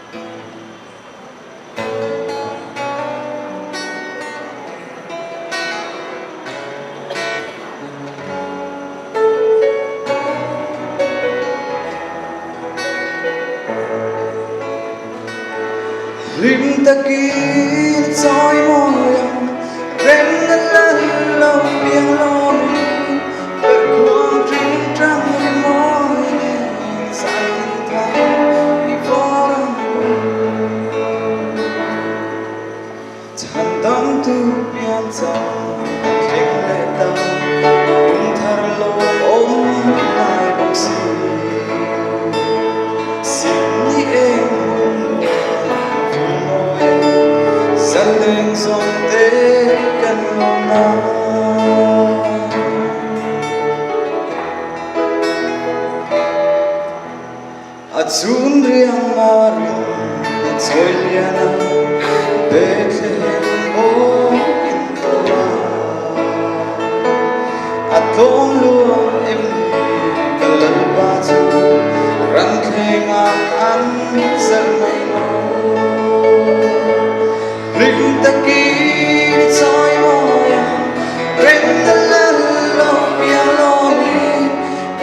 Lim ta kia soi môi rem ngân lên lâu biếng lo mi bật cuồng trinh trăng môi dài tình thang đi phố chẳng tâm tu biên dòng thêm lệ tâm cũng thar lâu ôm lại bóng xin đi em dân lên dòng tế cần lòng nào chun riêng mà rừng trôi liana Bethlehem ô in toa tôm luôn em đi lần ba chu răng khe ngang ăn dân mây Lim ta kia soi môi rem ta lên lo biếng lo mi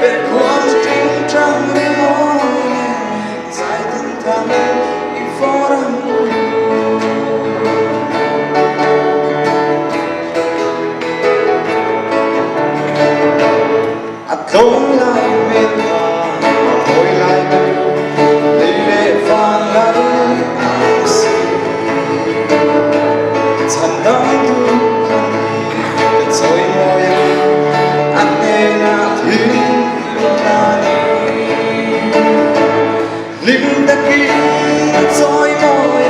bệt cuồng trinh trăng đi môi dài tình thang đi phố răng tôm lại bên ta ngồi lại đi lệ pha lẫn chẳng đáng thương để rồi môi anh nên thiên ta lim ta kia rồi môi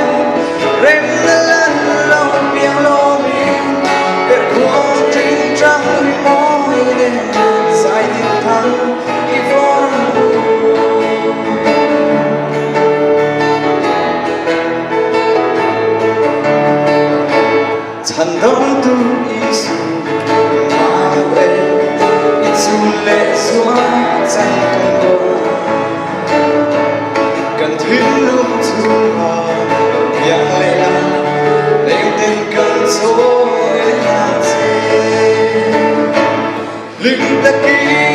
rem lên lâu biếng lo mi để cuồng trinh trăng môi dài tình thang đi phố chẳng đông tu isu mà về isu lệ xóa chẳng cần qua cần thuyên lúc thu hòa yang lệ là đêm tình cần số hàng dê linh ta kia